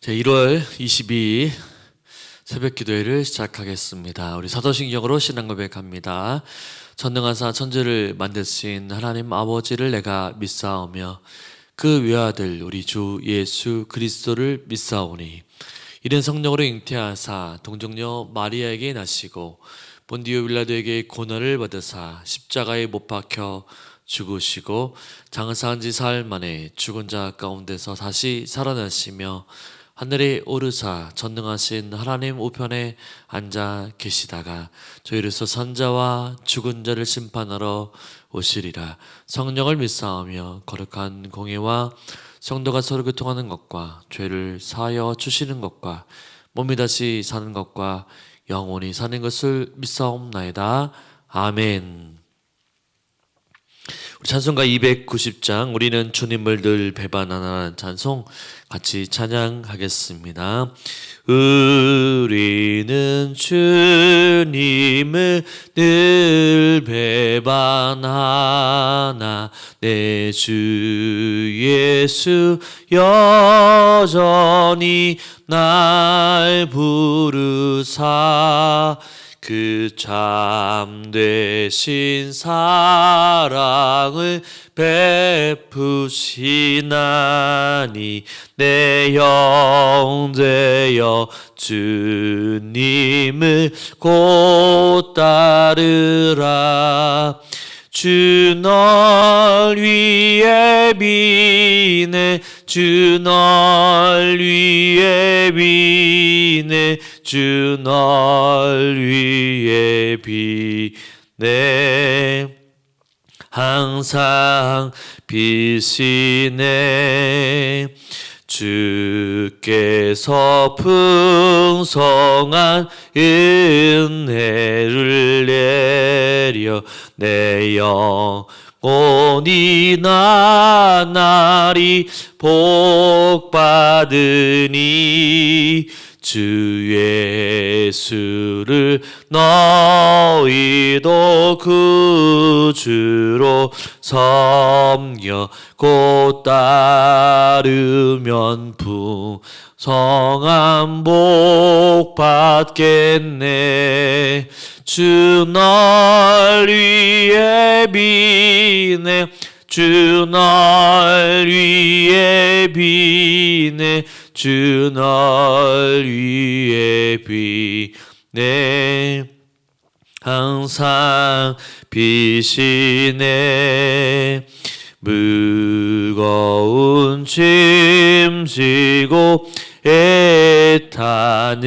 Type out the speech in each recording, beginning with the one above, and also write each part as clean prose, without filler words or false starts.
1월 22일 새벽 기도회를 시작하겠습니다. 우리 사도신경으로 신앙 고백합니다. 전능하사 천지를 만드신 하나님 아버지를 내가 믿사오며 그 외아들 우리 주 예수 그리스도를 믿사오니 이는 성령으로 잉태하사 동정녀 마리아에게 나시고 본디오 빌라도에게 고난을 받으사 십자가에 못 박혀 죽으시고 장사한 지 사흘 만에 죽은 자 가운데서 다시 살아나시며 하늘에 오르사 전능하신 하나님 우편에 앉아 계시다가 저희로서 산자와 죽은 자를 심판하러 오시리라. 성령을 믿사오며 거룩한 공예와 성도가 서로 교통하는 것과 죄를 사하여 주시는 것과 몸이 다시 사는 것과 영원히 사는 것을 믿사옵나이다. 아멘. 우리 찬송가 290장 우리는 주님을 늘 배반하는 찬송 같이 찬양하겠습니다. 우리는 주님을 늘 배반하나 내 주 예수 여전히 날 부르사 그 참되신 사랑을 베푸시나니 내 영되어 주님을 곧 따르라. 주 널 위해 비네 주 널 위해 비네 주 널 위해 비네 항상 비시네. 주께서 풍성한 은혜를 내려 내 영혼이 나날이 복받으니 주 예수를 너희도 구주로 섬겨 곧 따르면 풍성한 복 받겠네. 주 널 위해 비네 주 널 위해 비네 주 널 위해 비네 항상 비시네. 무거운 짐 지고 애타는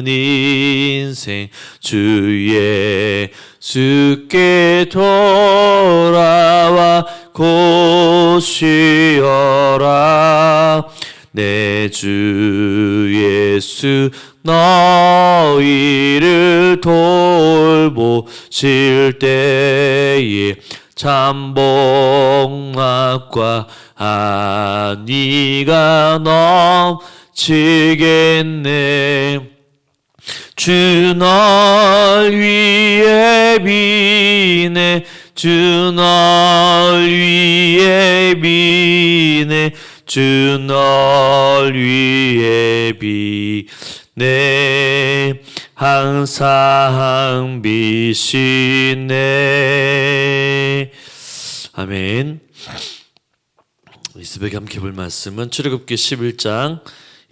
인생 주 예수께 돌아와 곧 쉬어라. 내 주 예수 너희를 돌보실 때에 참복락과 안위가 넘치겠네. 주 널 위해 비네 주 널 위해 비네 주 널 위해 비네 항상 비시네. 아멘. 이 새벽에 함께 볼 말씀은 출애굽기 11장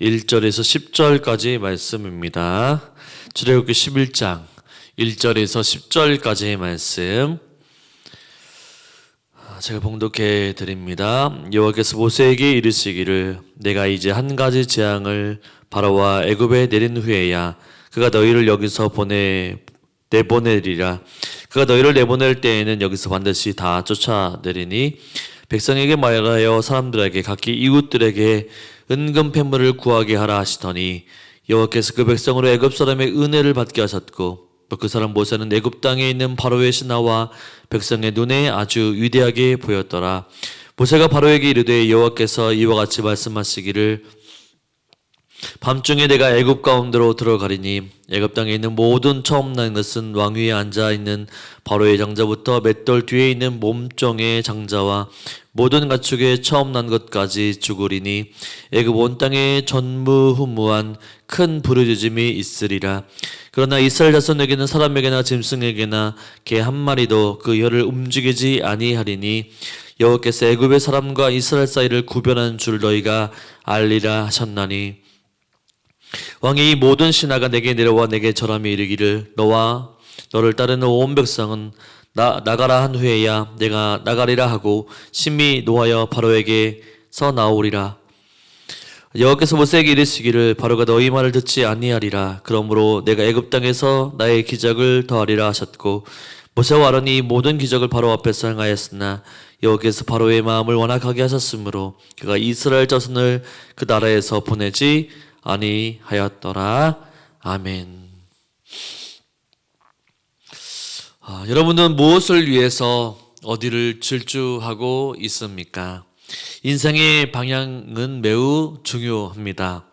1절에서 10절까지의 말씀입니다. 출애굽기 11장 1절에서 10절까지의 말씀 제가 봉독해 드립니다. 여호와께서 모세에게 이르시기를 내가 이제 한 가지 재앙을 바로와 애굽에 내린 후에야 그가 너희를 여기서 내보내리라. 그가 너희를 내보낼 때에는 여기서 반드시 다 쫓아내리니 백성에게 말하여 사람들에게 각기 이웃들에게 은금 패물을 구하게 하라 하시더니 여호와께서 그 백성으로 애굽 사람의 은혜를 받게 하셨고 또 그 사람 모세는 애굽 땅에 있는 바로의 신하와 백성의 눈에 아주 위대하게 보였더라. 모세가 바로에게 이르되 여호와께서 이와 같이 말씀하시기를 밤중에 내가 애굽 가운데로 들어가리니 애굽 땅에 있는 모든 처음 난 것은 왕 위에 앉아 있는 바로의 장자부터 맷돌 뒤에 있는 몸종의 장자와 모든 가축의 처음 난 것까지 죽으리니 애굽 온 땅에 전무후무한 큰 부르짖음이 있으리라. 그러나 이스라엘 자손에게는 사람에게나 짐승에게나 개 한 마리도 그 혀를 움직이지 아니하리니 여호와께서 애굽의 사람과 이스라엘 사이를 구별한 줄 너희가 알리라 하셨나니 왕이 이 모든 신하가 내게 내려와 내게 절하며 이르기를 너와 너를 따르는 온 백성은 나가라 한 후에야 내가 나가리라 하고 심히 노하여 바로에게서 나오리라. 여호와께서 모세에게 이르시기를 바로가 너희 말을 듣지 아니하리라. 그러므로 내가 애굽 땅에서 나의 기적을 더하리라 하셨고 모세와 아론이 모든 기적을 바로 앞에서 행하였으나 여호와께서 바로의 마음을 완악하게 하셨으므로 그가 이스라엘 자손을 그 나라에서 보내지 아니하였더라. 아멘. 여러분은 무엇을 위해서 어디를 질주하고 있습니까? 인생의 방향은 매우 중요합니다.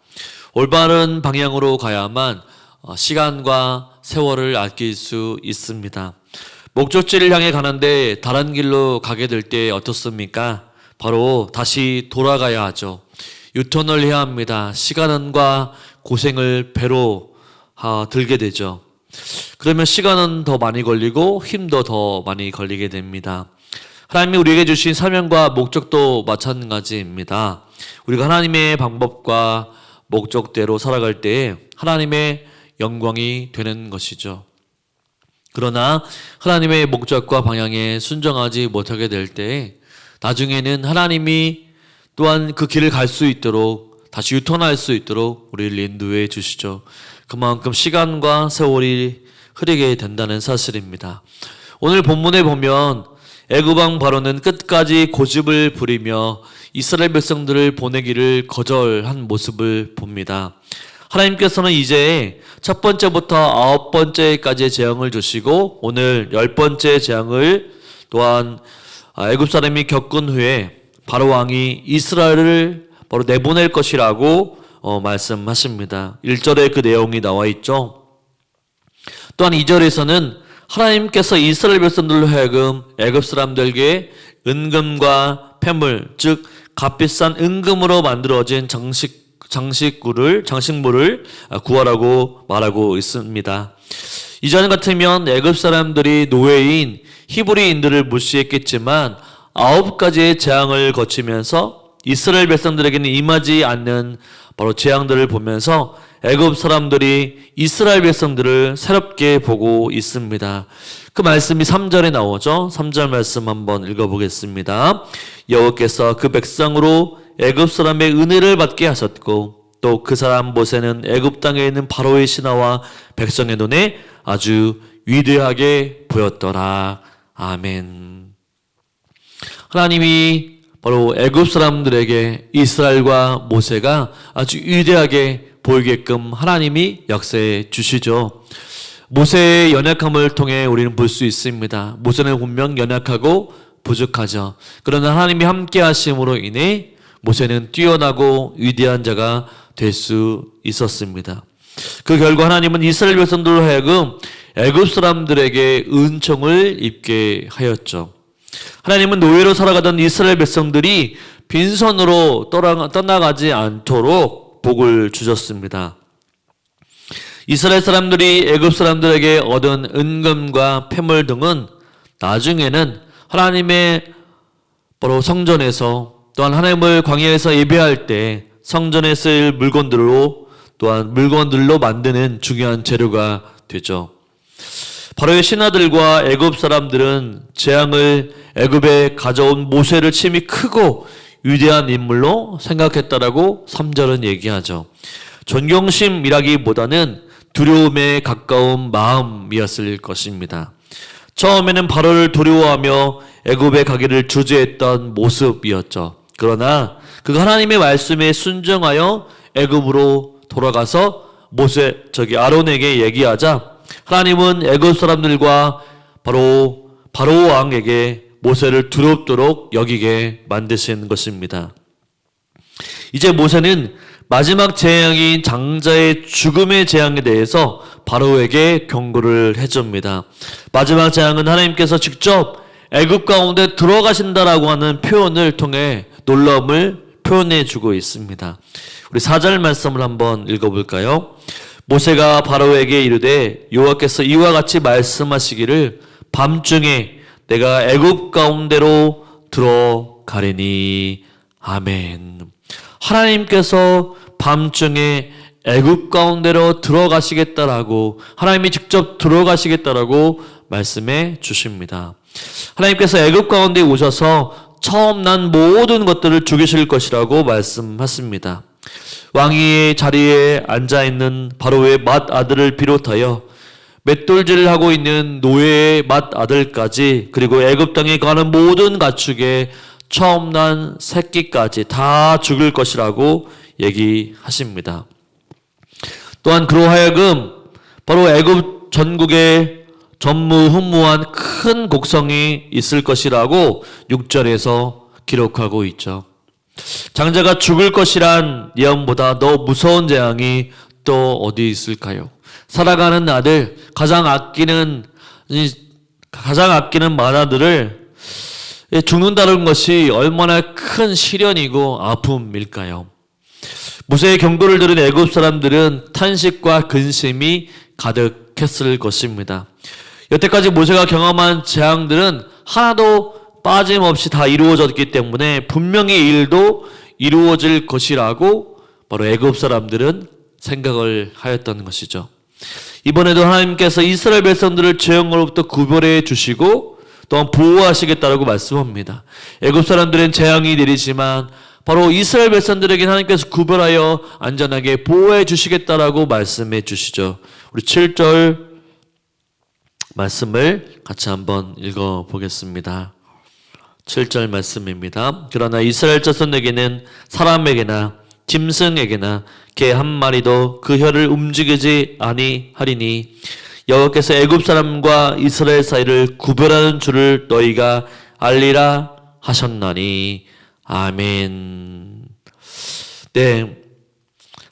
올바른 방향으로 가야만 시간과 세월을 아낄 수 있습니다. 목적지를 향해 가는데 다른 길로 가게 될 때 어떻습니까? 바로 다시 돌아가야 하죠. 유턴을 해야 합니다. 시간과 고생을 배로 들게 되죠. 그러면 시간은 더 많이 걸리고 힘도 더 많이 걸리게 됩니다. 하나님이 우리에게 주신 사명과 목적도 마찬가지입니다. 우리가 하나님의 방법과 목적대로 살아갈 때 하나님의 영광이 되는 것이죠. 그러나 하나님의 목적과 방향에 순종하지 못하게 될 때 나중에는 하나님이 또한 그 길을 갈 수 있도록 다시 유턴할 수 있도록 우리를 인도해 주시죠. 그만큼 시간과 세월이 흐르게 된다는 사실입니다. 오늘 본문에 보면 애굽 왕 바로는 끝까지 고집을 부리며 이스라엘 백성들을 보내기를 거절한 모습을 봅니다. 하나님께서는 이제 첫 번째부터 9번째까지의 재앙을 주시고 오늘 10번째 재앙을 또한 애굽 사람이 겪은 후에 바로 왕이 이스라엘을 바로 내보낼 것이라고 말씀하십니다. 1절에 그 내용이 나와 있죠. 또한 2절에서는 하나님께서 이스라엘 백성들로 하여금 애굽 사람들에게 은금과 폐물, 즉 값비싼 은금으로 만들어진 장식물을 구하라고 말하고 있습니다. 이전 같으면 애굽 사람들이 노예인 히브리인들을 무시했겠지만 9가지의 재앙을 거치면서 이스라엘 백성들에게는 임하지 않는 바로 재앙들을 보면서 애굽 사람들이 이스라엘 백성들을 새롭게 보고 있습니다. 그 말씀이 3절에 나오죠. 3절 말씀 한번 읽어보겠습니다. 여호와께서 그 백성으로 애굽 사람의 은혜를 받게 하셨고 또 그 사람 모세는 애굽 땅에 있는 바로의 신하와 백성의 눈에 아주 위대하게 보였더라. 아멘. 하나님이 바로 애굽 사람들에게 이스라엘과 모세가 아주 위대하게 보이게끔 하나님이 역사해 주시죠. 모세의 연약함을 통해 우리는 볼 수 있습니다. 모세는 분명 연약하고 부족하죠. 그러나 하나님이 함께 하심으로 인해 모세는 뛰어나고 위대한 자가 될 수 있었습니다. 그 결과 하나님은 이스라엘 백성들로 하여금 애굽 사람들에게 은총을 입게 하였죠. 하나님은 노예로 살아가던 이스라엘 백성들이 빈손으로 떠나가지 않도록 복을 주셨습니다. 이스라엘 사람들이 애굽 사람들에게 얻은 은금과 폐물 등은 나중에는 하나님의 바로 성전에서 또한 하나님을 광야에서 예배할 때 성전에 쓰일 물건들로 또한 물건들로 만드는 중요한 재료가 되죠. 바로의 신하들과 애굽 사람들은 재앙을 애굽에 가져온 모세를 심히 크고 위대한 인물로 생각했다라고 3절은 얘기하죠. 존경심이라기보다는 두려움에 가까운 마음이었을 것입니다. 처음에는 바로를 두려워하며 애굽에 가기를 주저했던 모습이었죠. 그러나 그가 하나님의 말씀에 순종하여 애굽으로 돌아가서 아론에게 얘기하자 하나님은 애굽 사람들과 바로 왕에게 모세를 두렵도록 여기게 만드신 것입니다. 이제 모세는 마지막 재앙인 장자의 죽음의 재앙에 대해서 바로에게 경고를 해줍니다. 마지막 재앙은 하나님께서 직접 애굽 가운데 들어가신다라고 하는 표현을 통해 놀라움을 표현해 주고 있습니다. 우리 4절 말씀을 한번 읽어볼까요? 모세가 바로에게 이르되 여호와께서 이와 같이 말씀하시기를 밤중에 내가 애굽 가운데로 들어가리니. 아멘. 하나님께서 밤중에 애굽 가운데로 들어가시겠다라고, 하나님이 직접 들어가시겠다라고 말씀해 주십니다. 하나님께서 애굽 가운데 오셔서 처음 난 모든 것들을 죽이실 것이라고 말씀하십니다. 왕위의 자리에 앉아있는 바로의 맏아들을 비롯하여 맷돌질을 하고 있는 노예의 맏아들까지, 그리고 애굽 땅에 가는 모든 가축의 처음 난 새끼까지 다 죽을 것이라고 얘기하십니다. 또한 그로 하여금 바로 애굽 전국에 전무후무한 큰 곡성이 있을 것이라고 6절에서 기록하고 있죠. 장자가 죽을 것이란 예언보다 더 무서운 재앙이 또 어디 있을까요? 살아가는 아들, 가장 아끼는 맏아들을 죽는다는 것이 얼마나 큰 시련이고 아픔일까요? 모세의 경고를 들은 애굽 사람들은 탄식과 근심이 가득했을 것입니다. 여태까지 모세가 경험한 재앙들은 하나도 빠짐없이 다 이루어졌기 때문에 분명히 이 일도 이루어질 것이라고 바로 애굽 사람들은 생각을 하였던 것이죠. 이번에도 하나님께서 이스라엘 백성들을 재앙으로부터 구별해 주시고 또한 보호하시겠다라고 말씀합니다. 애굽 사람들은 재앙이 내리지만 바로 이스라엘 백성들에게 하나님께서 구별하여 안전하게 보호해 주시겠다라고 말씀해 주시죠. 우리 7절 말씀을 같이 한번 읽어보겠습니다. 7절 말씀입니다. 그러나 이스라엘 자손에게는 사람에게나 짐승에게나 개 한 마리도 그 혀를 움직이지 아니하리니 여호와께서 애굽 사람과 이스라엘 사이를 구별하는 줄을 너희가 알리라 하셨나니. 아멘. 네,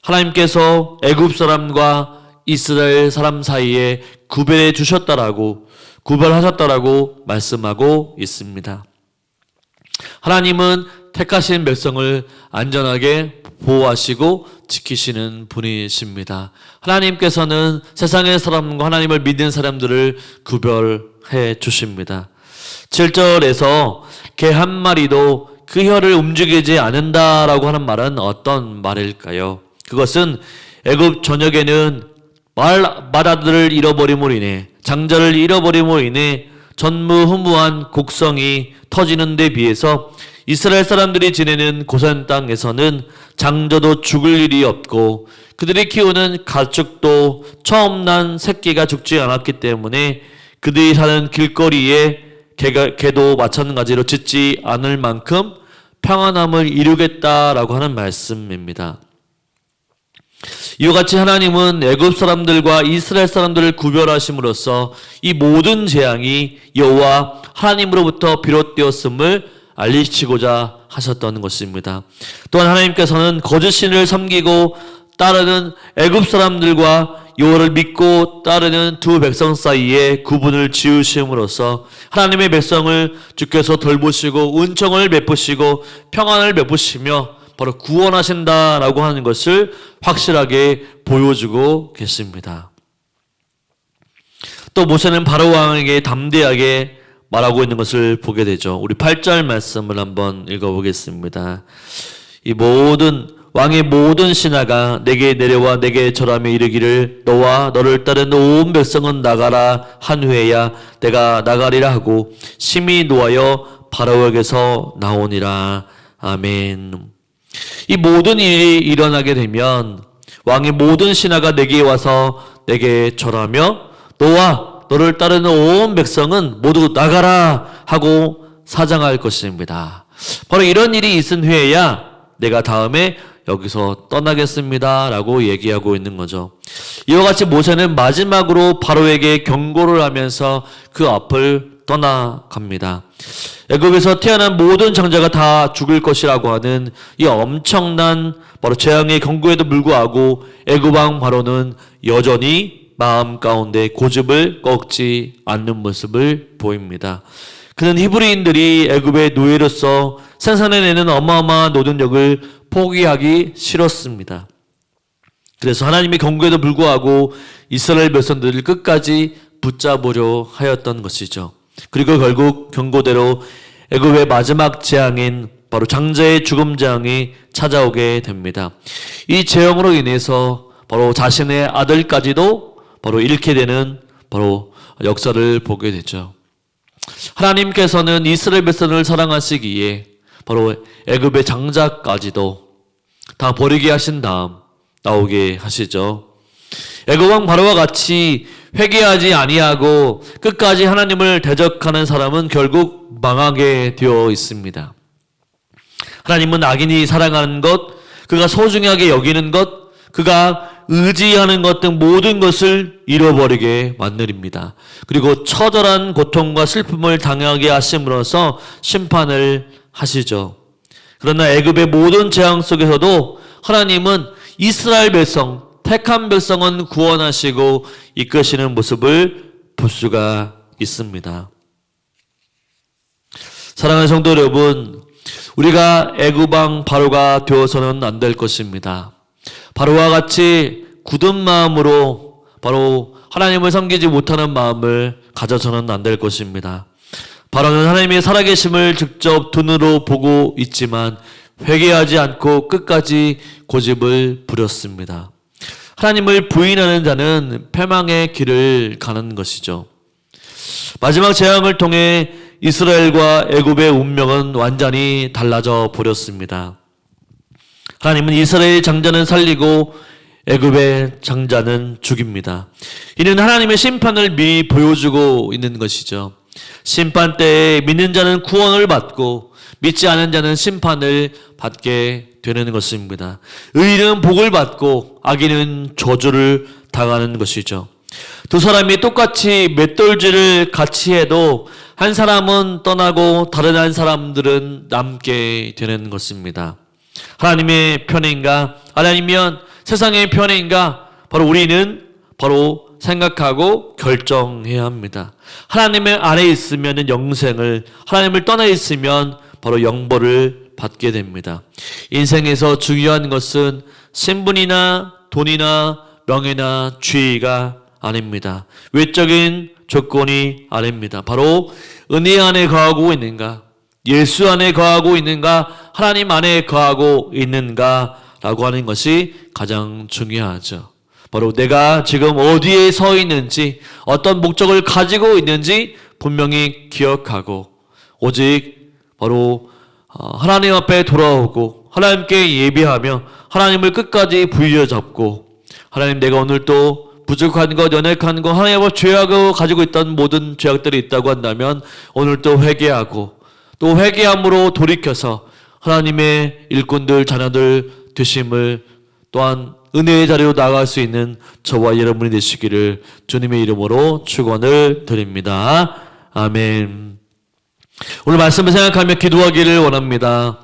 하나님께서 애굽 사람과 이스라엘 사람 사이에 구별해 주셨다라고, 구별하셨다라고 말씀하고 있습니다. 하나님은 택하신 백성을 안전하게 보호하시고 지키시는 분이십니다. 하나님께서는 세상의 사람과 하나님을 믿는 사람들을 구별해 주십니다. 7절에서 개 한 마리도 그 혀를 움직이지 않는다라고 하는 말은 어떤 말일까요? 그것은 애굽 전역에는 맏아들을 잃어버림으로 인해, 장자를 잃어버림으로 인해 전무후무한 곡성이 터지는 데 비해서 이스라엘 사람들이 지내는 고산 땅에서는 장자도 죽을 일이 없고 그들이 키우는 가축도 처음 난 새끼가 죽지 않았기 때문에 그들이 사는 길거리에 개도 마찬가지로 짖지 않을 만큼 평안함을 이루겠다라고 하는 말씀입니다. 이와 같이 하나님은 애굽 사람들과 이스라엘 사람들을 구별하심으로써 이 모든 재앙이 여호와 하나님으로부터 비롯되었음을 알리시고자 하셨던 것입니다. 또한 하나님께서는 거짓 신을 섬기고 따르는 애굽 사람들과 여호와를 믿고 따르는 두 백성 사이에 구분을 지으심으로써 하나님의 백성을 주께서 돌보시고 은총을 베푸시고 평안을 베푸시며 바로 구원하신다라고 하는 것을 확실하게 보여주고 계십니다. 또 모세는 바로 왕에게 담대하게 말하고 있는 것을 보게 되죠. 우리 8절 말씀을 한번 읽어보겠습니다. 이 왕의 모든 신하가 내게 내려와 내게 절하며 이르기를 너와 너를 따르는 온 백성은 나가라 한 후에야 내가 나가리라 하고 심히 노하여 바로에게서 나오니라. 아멘. 이 모든 일이 일어나게 되면 왕의 모든 신하가 내게 와서 내게 절하며 너와 너를 따르는 온 백성은 모두 나가라 하고 사장할 것입니다. 바로 이런 일이 있은 후에야 내가 다음에 여기서 떠나겠습니다 라고 얘기하고 있는 거죠. 이와 같이 모세는 마지막으로 바로에게 경고를 하면서 그 앞을 떠나갑니다. 애굽에서 태어난 모든 장자가 다 죽을 것이라고 하는 이 엄청난 바로 재앙의 경고에도 불구하고 애굽 왕 바로는 여전히 마음 가운데 고집을 꺾지 않는 모습을 보입니다. 그는 히브리인들이 애굽의 노예로서 생산해내는 어마어마한 노동력을 포기하기 싫었습니다. 그래서 하나님의 경고에도 불구하고 이스라엘 백성들을 끝까지 붙잡으려 하였던 것이죠. 그리고 결국 경고대로 애굽의 마지막 재앙인 바로 장자의 죽음 재앙이 찾아오게 됩니다. 이 재앙으로 인해서 바로 자신의 아들까지도 바로 잃게 되는 바로 역사를 보게 되죠. 하나님께서는 이스라엘 백성을 사랑하시기에 바로 애굽의 장자까지도 다 버리게 하신 다음 나오게 하시죠. 애굽 왕 바로와 같이 회개하지 아니하고 끝까지 하나님을 대적하는 사람은 결국 망하게 되어 있습니다. 하나님은 악인이 사랑하는 것, 그가 소중하게 여기는 것, 그가 의지하는 것 등 모든 것을 잃어버리게 만듭니다. 그리고 처절한 고통과 슬픔을 당하게 하심으로써 심판을 하시죠. 그러나 애굽의 모든 재앙 속에서도 하나님은 이스라엘 백성, 택한 백성은 구원하시고 이끄시는 모습을 볼 수가 있습니다. 사랑하는 성도 여러분, 우리가 애굽 왕 바로가 되어서는 안 될 것입니다. 바로와 같이 굳은 마음으로 바로 하나님을 섬기지 못하는 마음을 가져서는 안 될 것입니다. 바로는 하나님의 살아계심을 직접 눈으로 보고 있지만 회개하지 않고 끝까지 고집을 부렸습니다. 하나님을 부인하는 자는 패망의 길을 가는 것이죠. 마지막 재앙을 통해 이스라엘과 애굽의 운명은 완전히 달라져 버렸습니다. 하나님은 이스라엘의 장자는 살리고 애굽의 장자는 죽입니다. 이는 하나님의 심판을 미리 보여주고 있는 것이죠. 심판 때에 믿는 자는 구원을 받고 믿지 않은 자는 심판을 받게 되는 것입니다. 의인은 복을 받고 악인은 저주를 당하는 것이죠. 두 사람이 똑같이 맷돌질을 같이 해도 한 사람은 떠나고 다른 한 사람들은 남게 되는 것입니다. 하나님의 편인가? 아니면 세상의 편인가? 바로 우리는 바로 생각하고 결정해야 합니다. 하나님의 안에 있으면 영생을, 하나님을 떠나 있으면 바로 영벌을 받게 됩니다. 인생에서 중요한 것은 신분이나 돈이나 명예나 지위가 아닙니다. 외적인 조건이 아닙니다. 바로 은혜 안에 거하고 있는가, 예수 안에 거하고 있는가, 하나님 안에 거하고 있는가라고 하는 것이 가장 중요하죠. 바로 내가 지금 어디에 서 있는지, 어떤 목적을 가지고 있는지 분명히 기억하고 오직 바로 하나님 앞에 돌아오고 하나님께 예배하며 하나님을 끝까지 부여잡고, 하나님 내가 오늘 또 부족한 것, 연약한 것, 하나님 앞에 죄악을 가지고 있던 모든 죄악들이 있다고 한다면 오늘 또 회개하고 또 회개함으로 돌이켜서 하나님의 일꾼들, 자녀들 되심을 또한 은혜의 자리로 나아갈 수 있는 저와 여러분이 되시기를 주님의 이름으로 축원을 드립니다. 아멘. 오늘 말씀을 생각하며 기도하기를 원합니다.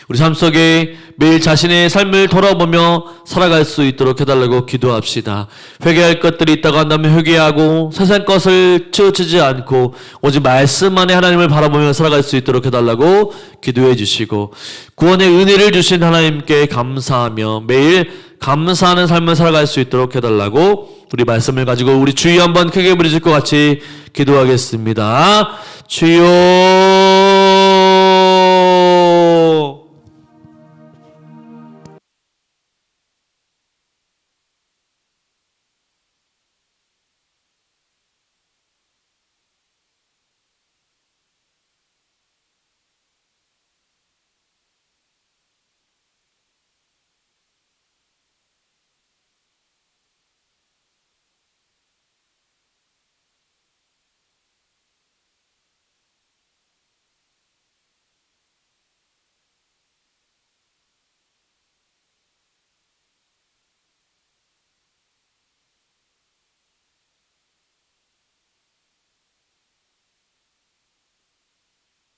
우리 삶 속에 매일 자신의 삶을 돌아보며 살아갈 수 있도록 해달라고 기도합시다. 회개할 것들이 있다고 한다면 회개하고 세상 것을 치우치지 않고 오직 말씀 안에 하나님을 바라보며 살아갈 수 있도록 해달라고 기도해 주시고, 구원의 은혜를 주신 하나님께 감사하며 매일 감사하는 삶을 살아갈 수 있도록 해달라고 우리 말씀을 가지고 우리 주여 한번 크게 부르실 것 같이 기도하겠습니다. 주여